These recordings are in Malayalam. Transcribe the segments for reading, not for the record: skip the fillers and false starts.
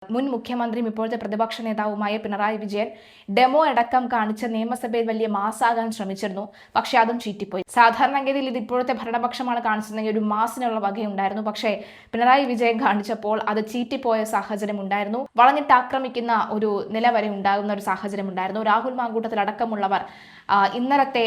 മുൻ മുഖ്യമന്ത്രിയും ഇപ്പോഴത്തെ പ്രതിപക്ഷ നേതാവുമായ പിണറായി വിജയൻ ഡെമോ അടക്കം കാണിച്ച് നിയമസഭയിൽ വലിയ മാസാകാൻ ശ്രമിച്ചിരുന്നു. പക്ഷെ അതും ചീറ്റിപ്പോയി. സാധാരണഗതിയിൽ ഇത് ഇപ്പോഴത്തെ ഭരണപക്ഷമാണ് കാണിച്ചിരുന്നെങ്കിൽ ഒരു മാസിനുള്ള വകയുണ്ടായിരുന്നു. പക്ഷേ പിണറായി വിജയൻ കാണിച്ചപ്പോൾ അത് ചീറ്റിപ്പോയ സാഹചര്യം ഉണ്ടായിരുന്നു. വളഞ്ഞിട്ട് ആക്രമിക്കുന്ന ഒരു നില വരെ ഉണ്ടാകുന്ന ഒരു സാഹചര്യം ഉണ്ടായിരുന്നു. രാഹുൽ മാങ്കൂട്ടത്തിൽ അടക്കമുള്ളവർ ഇന്നലത്തെ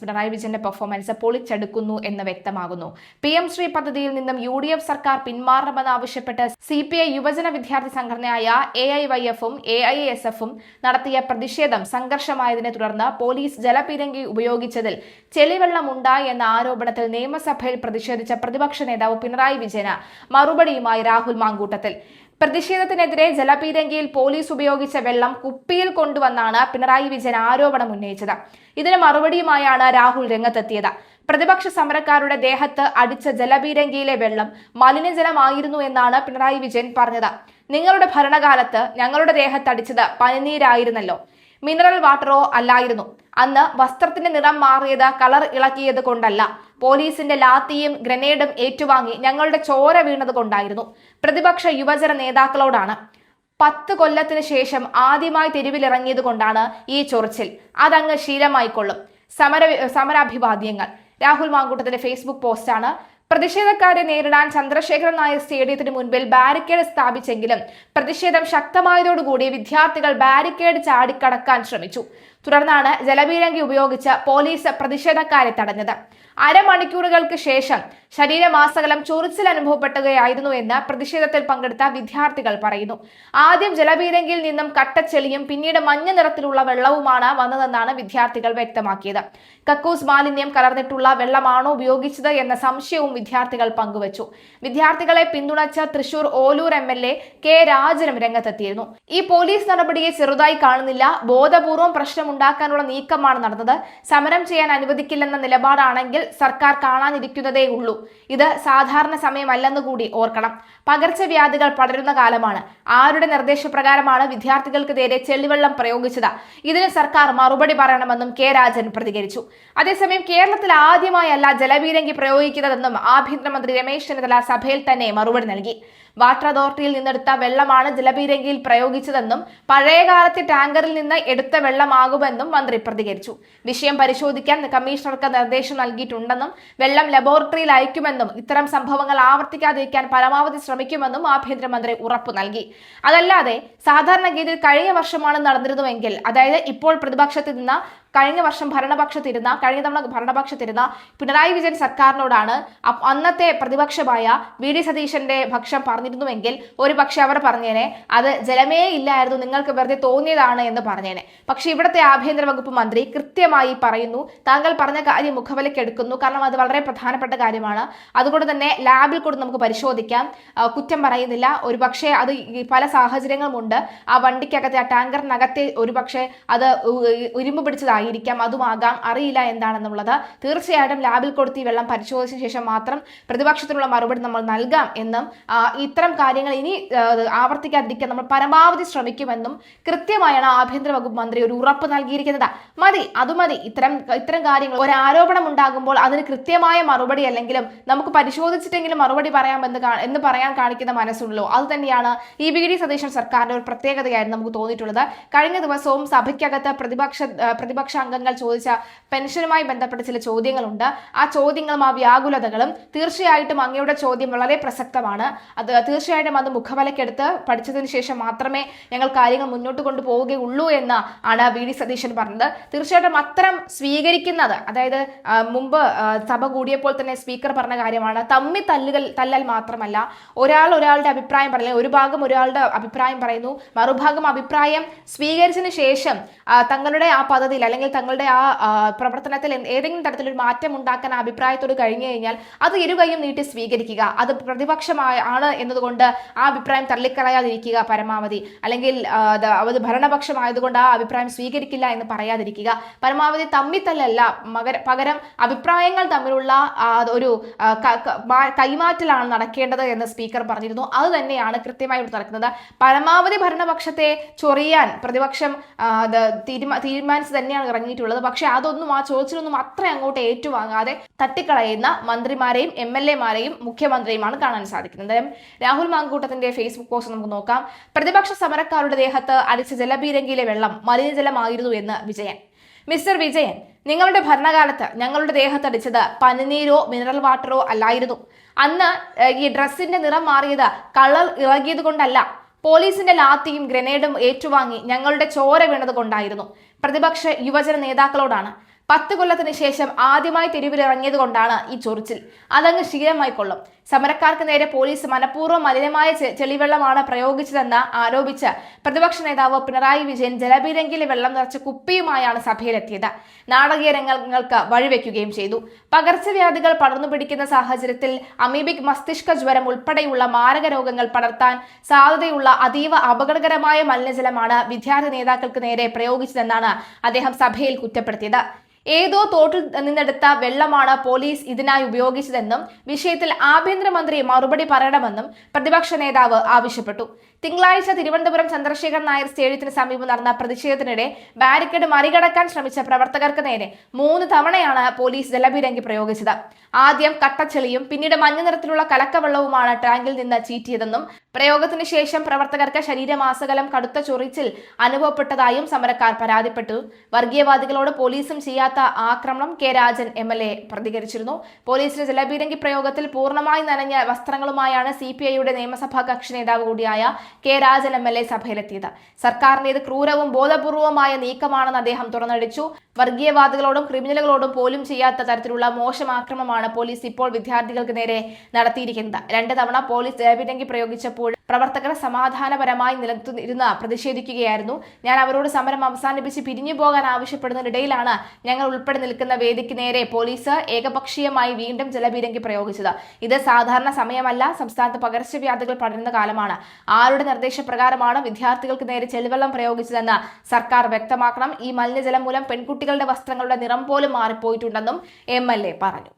പിണറായി വിജയന്റെ പെർഫോമൻസ് പൊളിച്ചെടുക്കുന്നു എന്ന് വ്യക്തമാകുന്നു. PM ശ്രീ പദ്ധതിയിൽ നിന്നും UDF സർക്കാർ പിന്മാറണമെന്നാവശ്യപ്പെട്ട് CPI യുവജന വിദ്യാർത്ഥി സംഘടനയായ AIYF-ഉം AISF-ഉം നടത്തിയ പ്രതിഷേധം സംഘർഷമായതിനെ തുടർന്ന് പോലീസ് ജലപീരങ്കി ഉപയോഗിച്ചതിൽ ചെളിവെള്ളമുണ്ടായി എന്ന ആരോപണത്തിൽ നിയമസഭയിൽ പ്രതിഷേധിച്ച പ്രതിപക്ഷ നേതാവ് പിണറായി വിജയന് മറുപടിയുമായി രാഹുൽ മാങ്കൂട്ടത്തിൽ. പ്രതിഷേധത്തിനെതിരെ ജലപീരങ്കിയിൽ പോലീസ് ഉപയോഗിച്ച വെള്ളം കുപ്പിയിൽ കൊണ്ടുവന്നാണ് പിണറായി വിജയൻ ആരോപണം ഉന്നയിച്ചത്. ഇതിന് മറുപടിയുമായാണ് രാഹുൽ രംഗത്തെത്തിയത്. പ്രതിപക്ഷ സമരക്കാരുടെ ദേഹത്ത് അടിച്ച ജലപീരങ്കിയിലെ വെള്ളം മലിനജലമായിരുന്നു എന്നാണ് പിണറായി വിജയൻ പറഞ്ഞത്. നിങ്ങളുടെ ഭരണകാലത്ത് ഞങ്ങളുടെ ദേഹത്ത് അടിച്ചത് പനിനീരായിരുന്നല്ലോ, മിനറൽ വാട്ടറോ അല്ലായിരുന്നു. അന്ന് വസ്ത്രത്തിന്റെ നിറം മാറിയത് കളർ ഇളക്കിയത് കൊണ്ടല്ല, പോലീസിന്റെ ലാത്തിയും ഗ്രനേഡും ഏറ്റുവാങ്ങി ഞങ്ങളുടെ ചോര വീണത് കൊണ്ടായിരുന്നു. പ്രതിപക്ഷ യുവജന നേതാക്കളോടാണ്. 10 കൊല്ലത്തിന് ശേഷം ആദ്യമായി തെരുവിലിറങ്ങിയത് കൊണ്ടാണ് ഈ ചൊറിച്ചിൽ. അതങ്ങ് ശീലമായിക്കൊള്ളും. സമരാഭിവാദ്യങ്ങൾ. രാഹുൽ മാങ്കൂട്ടത്തിന്റെ ഫേസ്ബുക്ക് പോസ്റ്റാണ്. പ്രതിഷേധക്കാരെ നേരിടാൻ ചന്ദ്രശേഖരൻ നായർ സ്റ്റേഡിയത്തിന് മുൻപിൽ ബാരിക്കേഡ് സ്ഥാപിച്ചെങ്കിലും പ്രതിഷേധം ശക്തമായതോടുകൂടി വിദ്യാർത്ഥികൾ ബാരിക്കേഡ് ചാടിക്കടക്കാൻ ശ്രമിച്ചു. തുടർന്നാണ് ജലപീരങ്കി ഉപയോഗിച്ച് പോലീസ് പ്രതിഷേധക്കാരെ തടഞ്ഞത്. അരമണിക്കൂറുകൾക്ക് ശേഷം ശരീരമാസകലം ചൊറിച്ചിൽ അനുഭവപ്പെടുകയായിരുന്നു എന്ന് പ്രതിഷേധത്തിൽ പങ്കെടുത്ത വിദ്യാർത്ഥികൾ പറയുന്നു. ആദ്യം ജലപീരങ്കിയിൽ നിന്നും കട്ടച്ചെളിയും പിന്നീട് മഞ്ഞ നിറത്തിലുള്ള വെള്ളവുമാണ് വന്നതെന്നാണ് വിദ്യാർത്ഥികൾ വ്യക്തമാക്കിയത്. കക്കൂസ് മാലിന്യം കലർന്നിട്ടുള്ള വെള്ളമാണോ ഉപയോഗിച്ചത് എന്ന സംശയവും വിദ്യാർത്ഥികൾ പങ്കുവച്ചു. വിദ്യാർത്ഥികളെ പിന്തുണച്ച തൃശൂർ ഓലൂർ MLA K രാജനും രംഗത്തെത്തിയിരുന്നു. ഈ പോലീസ് നടപടിയെ ചെറുതായി കാണുന്നില്ല, ബോധപൂർവം പ്രശ്നമുണ്ടാക്കാനുള്ള നീക്കമാണ് നടന്നത്. സമരം ചെയ്യാൻ അനുവദിക്കില്ലെന്ന നിലപാടാണെങ്കിൽ സർക്കാർ കാണാനിരിക്കുന്നതേ ഉള്ളൂ. ഇത് സാധാരണ സമയമല്ലെന്ന് കൂടി ഓർക്കണം. പകർച്ചവ്യാധികൾ പടരുന്ന കാലമാണ്. ആരുടെ നിർദ്ദേശപ്രകാരമാണ് വിദ്യാർത്ഥികൾക്ക് നേരെ ചെളിവെള്ളം പ്രയോഗിച്ചത്? ഇതിന് സർക്കാർ മറുപടി പറയണമെന്നും K രാജൻ പ്രതികരിച്ചു. അതേസമയം കേരളത്തിൽ ആദ്യമായല്ല ജലപീരങ്കി പ്രയോഗിക്കുന്നതെന്നും ആഭ്യന്തരമന്ത്രി രമേശ് ചെന്നിത്തല സഭയിൽ തന്നെ മറുപടി നൽകി. വാട്ടർ അതോറിറ്റിയിൽ നിന്നെടുത്ത വെള്ളമാണ് ജലപീരങ്കിയിൽ പ്രയോഗിച്ചതെന്നും പഴയകാലത്തെ ടാങ്കറിൽ നിന്ന് എടുത്ത വെള്ളമാകുമെന്നും മന്ത്രി പ്രതികരിച്ചു. വിഷയം പരിശോധിക്കാൻ കമ്മീഷണർക്ക് നിർദ്ദേശം നൽകിയിട്ടുണ്ടെന്നും വെള്ളം ലബോറട്ടറിയിൽ അയക്കുമെന്നും ഇത്തരം സംഭവങ്ങൾ ആവർത്തിക്കാതിരിക്കാൻ പരമാവധി ശ്രമിക്കുമെന്നും ആഭ്യന്തരമന്ത്രി ഉറപ്പു നൽകി. അതല്ലാതെ സാധാരണഗതിയിൽ കഴിഞ്ഞ വർഷമാണ് നടന്നിരുന്നുവെങ്കിൽ, അതായത് ഇപ്പോൾ പ്രതിപക്ഷത്തിൽ നിന്ന് കഴിഞ്ഞ തവണ ഭരണപക്ഷത്തിരുന്ന പിണറായി വിജയൻ സർക്കാരിനോടാണ് അന്നത്തെ പ്രതിപക്ഷമായ VD സതീശന്റെ പക്ഷം പറഞ്ഞിരുന്നുവെങ്കിൽ ഒരു പക്ഷെ അവർ പറഞ്ഞേനെ അത് ജലമേ ഇല്ലായിരുന്നു, നിങ്ങൾക്ക് വെറുതെ തോന്നിയതാണ് എന്ന് പറഞ്ഞേനെ. പക്ഷെ ഇവിടുത്തെ ആഭ്യന്തര വകുപ്പ് മന്ത്രി കൃത്യമായി പറയുന്നു, താങ്കൾ പറഞ്ഞ കാര്യം മുഖവിലക്കെടുക്കുന്നു, കാരണം അത് വളരെ പ്രധാനപ്പെട്ട കാര്യമാണ്. അതുകൊണ്ട് തന്നെ ലാബിൽ കൂടി നമുക്ക് പരിശോധിക്കാം, കുറ്റം പറയുന്നില്ല. ഒരു പക്ഷേ അത് പല സാഹചര്യങ്ങളുമുണ്ട്. ആ വണ്ടിക്കകത്തെ, ആ ടാങ്കറിനകത്തെ ഒരു പക്ഷേ അത് ഉരുമ്പ് പിടിച്ചതായിരിക്കാം, അതുമാകാം, അറിയില്ല എന്താണെന്നുള്ളത്. തീർച്ചയായിട്ടും ലാബിൽ കൊടുത്ത് ഈ വെള്ളം പരിശോധിച്ച ശേഷം മാത്രം പ്രതിപക്ഷത്തിനുള്ള മറുപടി നമ്മൾ നൽകാം എന്നും ഇത്തരം കാര്യങ്ങൾ ഇനി ആവർത്തിക്കാതിരിക്കാൻ നമ്മൾ പരമാവധി ശ്രമിക്കുമെന്നും കൃത്യമായാണ് ആഭ്യന്തര വകുപ്പ് മന്ത്രി ഒരു ഉറപ്പ് നൽകിയിരിക്കുന്നത്. മതി ഇത്തരം കാര്യങ്ങൾ, ഒരു ആരോപണം ഉണ്ടാകുമ്പോൾ അതിന് കൃത്യമായ മറുപടി അല്ലെങ്കിലും നമുക്ക് പരിശോധിച്ചിട്ടെങ്കിലും മറുപടി എന്ന് പറയാൻ കാണിക്കുന്ന മനസ്സുള്ളൂ. അത് തന്നെയാണ് ഈ VD സതീശൻ സർക്കാരിന്റെ ഒരു പ്രത്യേകതയായിരുന്നു നമുക്ക് തോന്നിയിട്ടുള്ളത്. കഴിഞ്ഞ ദിവസവും സഭയ്ക്കകത്ത് പ്രതിപക്ഷ അംഗങ്ങൾ ചോദിച്ച പെൻഷനുമായി ബന്ധപ്പെട്ട ചില ചോദ്യങ്ങളുണ്ട്. ആ ചോദ്യങ്ങളും ആ വ്യാകുലതകളും തീർച്ചയായിട്ടും അങ്ങയുടെ ചോദ്യം വളരെ പ്രസക്തമാണ്. അത് തീർച്ചയായിട്ടും അത് മുഖവിലക്കെടുത്ത് പഠിച്ചതിന് ശേഷം മാത്രമേ ഞങ്ങൾ കാര്യങ്ങൾ മുന്നോട്ട് കൊണ്ടുപോവുകയുള്ളൂ എന്ന് ആണ് VD സതീശൻ പറഞ്ഞത്. തീർച്ചയായിട്ടും അത്തരം സ്വീകരിക്കുന്നത്, അതായത് മുമ്പ് സഭ കൂടിയപ്പോൾ തന്നെ സ്പീക്കർ പറഞ്ഞ കാര്യമാണ്, തല്ലൽ മാത്രമല്ല, ഒരാളുടെ അഭിപ്രായം പറയില്ല, ഒരു ഭാഗം ഒരാളുടെ അഭിപ്രായം പറയുന്നു, മറുഭാഗം അഭിപ്രായം സ്വീകരിച്ചതിന് ശേഷം തങ്ങളുടെ ആ പദ്ധതിയിൽ അല്ലെങ്കിൽ തങ്ങളുടെ ആ പ്രവർത്തനത്തിൽ ഏതെങ്കിലും തരത്തിലൊരു മാറ്റം ഉണ്ടാക്കാൻ ആ അഭിപ്രായത്തോട് കഴിഞ്ഞു കഴിഞ്ഞാൽ അത് ഇരുകൈയും നീട്ടി സ്വീകരിക്കുക. അത് പ്രതിപക്ഷമാണ് എന്നതുകൊണ്ട് ആ അഭിപ്രായം തള്ളിക്കളയാതിരിക്കുക പരമാവധി, അല്ലെങ്കിൽ അത് ഭരണപക്ഷമായതുകൊണ്ട് ആ അഭിപ്രായം സ്വീകരിക്കില്ല എന്ന് പറയാതിരിക്കുക. പരമാവധി തമ്മിത്തല്ലല്ല, പകരം അഭിപ്രായങ്ങൾ തമ്മിലുള്ള ഒരു കൈമാറ്റലാണ് നടക്കേണ്ടത് എന്ന് സ്പീക്കർ പറഞ്ഞിരുന്നു. അത് തന്നെയാണ് കൃത്യമായി ഇവിടെ നടക്കുന്നത്. പരമാവധി ഭരണപക്ഷത്തെ ചൊറിയാൻ പ്രതിപക്ഷം തീരുമാനിച്ചു തന്നെയാണ് ഇറങ്ങിയിട്ടുള്ളത്. പക്ഷെ അതൊന്നും ആ ചോദിച്ചിലൊന്നും അത്ര അങ്ങോട്ട് ഏറ്റുവാങ്ങാതെ തട്ടിക്കളയുന്ന മന്ത്രിമാരെയും MLA മാരെയും മുഖ്യമന്ത്രിയുമാണ് കാണാൻ സാധിക്കുന്നത്. രാഹുൽ മാങ്കൂട്ടത്തിന്റെ ഫേസ്ബുക്ക് പോസ്റ്റ് നമുക്ക് നോക്കാം. പ്രതിപക്ഷ സമരക്കാരുടെ ദേഹത്ത് അടിച്ച ജലപീരങ്കിയിലെ വെള്ളം മലിനജലമായിരുന്നു എന്ന് വിജയൻ. മിസ്റ്റർ വിജയൻ, നിങ്ങളുടെ ഭരണകാലത്ത് ഞങ്ങളുടെ ദേഹത്തടിച്ചത് പനിനീരോ മിനറൽ വാട്ടറോ അല്ലായിരുന്നു. അന്ന് ഈ ഡ്രസ്സിന്റെ നിറം മാറിയത് കളർ ഇളകിയത് കൊണ്ടല്ല, പോലീസിന്റെ ലാത്തിയും ഗ്രനേഡും ഏറ്റുവാങ്ങി ഞങ്ങളുടെ ചോര വീണത് കൊണ്ടായിരുന്നു. പ്രതിപക്ഷ യുവജന നേതാക്കളോടാണ്. 10 കൊല്ലത്തിന് ശേഷം ആദ്യമായി തെരുവിലിറങ്ങിയത് കൊണ്ടാണ് ഈ ചൊറിച്ചിൽ. അതങ്ങ് ശീലമായി കൊള്ളും. സമരക്കാർക്ക് നേരെ പോലീസ് മനഃപൂർവ്വം മലിനമായ ചെളിവെള്ളമാണ് പ്രയോഗിച്ചതെന്ന് ആരോപിച്ച് പ്രതിപക്ഷ നേതാവ് പിണറായി വിജയൻ ജലപീരങ്കിയിലെ വെള്ളം നിറച്ച കുപ്പിയുമായാണ് സഭയിലെത്തിയത്. നാടകീയ രംഗങ്ങൾക്ക് വഴിവെക്കുകയും ചെയ്തു. പകർച്ചവ്യാധികൾ പടർന്നു പിടിക്കുന്ന സാഹചര്യത്തിൽ അമീബിക് മസ്തിഷ്ക ജ്വരം ഉൾപ്പെടെയുള്ള മാരക രോഗങ്ങൾ പടർത്താൻ സാധ്യതയുള്ള അതീവ അപകടകരമായ മലിനജലമാണ് വിദ്യാർത്ഥി നേതാക്കൾക്ക് നേരെ പ്രയോഗിച്ചതെന്നാണ് അദ്ദേഹം സഭയിൽ കുറ്റപ്പെടുത്തിയത്. ഏതോ തോട്ടിൽ നിന്നെടുത്ത വെള്ളമാണ് പോലീസ് ഇതിനായി ഉപയോഗിച്ചതെന്നും വിഷയത്തിൽ ആഭ്യന്തരമന്ത്രി മറുപടി പറയണമെന്നും പ്രതിപക്ഷ നേതാവ് ആവശ്യപ്പെട്ടു. തിങ്കളാഴ്ച തിരുവനന്തപുരം ചന്ദ്രശേഖരൻ നായർ സ്റ്റേഡിയത്തിന് സമീപം നടന്ന പ്രതിഷേധത്തിനിടെ ബാരിക്കേഡ് മറികടക്കാൻ ശ്രമിച്ച പ്രവർത്തകർക്ക് നേരെ 3 തവണയാണ് പോലീസ് ജലപീരങ്കി പ്രയോഗിച്ചത്. ആദ്യം കട്ടച്ചെളിയും പിന്നീട് മഞ്ഞ നിറത്തിലുള്ള കലക്കവെള്ളവുമാണ് ടാങ്കിൽ നിന്ന് ചീറ്റിയതെന്നും പ്രയോഗത്തിന് ശേഷം പ്രവർത്തകർക്ക് ശരീരമാസകലം കടുത്ത ചൊറിച്ചിൽ അനുഭവപ്പെട്ടതായും സമരക്കാർ പരാതിപ്പെട്ടു. വർഗീയവാദികളോട് പോലീസും ചെയ്യാത്ത ആക്രമണം കെ രാജൻ MLA പ്രതികരിച്ചിരുന്നു. പോലീസിന്റെ ജലപീരങ്കി പ്രയോഗത്തിൽ പൂർണ്ണമായി നനഞ്ഞ വസ്ത്രങ്ങളുമായാണ് CPIയുടെ നിയമസഭാ കക്ഷി നേതാവ് കൂടിയായ കെ രാജൻ MLA സഭയിലെത്തിയത്. സർക്കാരിന്റേത് ക്രൂരവും ബോധപൂർവമായ നീക്കമാണെന്ന് അദ്ദേഹം തുറന്നടിച്ചു. വർഗീയവാദികളോടും ക്രിമിനലുകളോടും പോലും ചെയ്യാത്ത തരത്തിലുള്ള മോശം ആക്രമണമാണ് പോലീസ് ഇപ്പോൾ വിദ്യാർത്ഥികൾക്ക് നേരെ നടത്തിയിരിക്കുന്നത്. 2 തവണ പോലീസ് ജലപീരങ്കി പ്രയോഗിച്ചപ്പോൾ പ്രവർത്തകർ സമാധാനപരമായി നിലനിന്നിരുന്ന് പ്രതിഷേധിക്കുകയായിരുന്നു. ഞാൻ അവരോട് സമരം അവസാനിപ്പിച്ച് പിരിഞ്ഞു പോകാൻ ആവശ്യപ്പെടുന്നതിനിടയിലാണ് ഞങ്ങൾ ഉൾപ്പെടെ നിൽക്കുന്ന വേദിക്ക് നേരെ പോലീസ് ഏകപക്ഷീയമായി വീണ്ടും ജലപീരങ്കി പ്രയോഗിച്ചത്. ഇത് സാധാരണ സമയമല്ല. സംസ്ഥാനത്ത് പകർച്ചവ്യാധികൾ പടരുന്ന കാലമാണ്. ആരുടെ നിർദ്ദേശപ്രകാരമാണ് വിദ്യാർത്ഥികൾക്ക് നേരെ ചെളിവെള്ളം പ്രയോഗിച്ചതെന്ന് സർക്കാർ വ്യക്തമാക്കണം. ഈ മലിനജലം മൂലം പെൺകുട്ടികളുടെ വസ്ത്രങ്ങളുടെ നിറം പോലും മാറിപ്പോയിട്ടുണ്ടെന്നും MLA പറഞ്ഞു.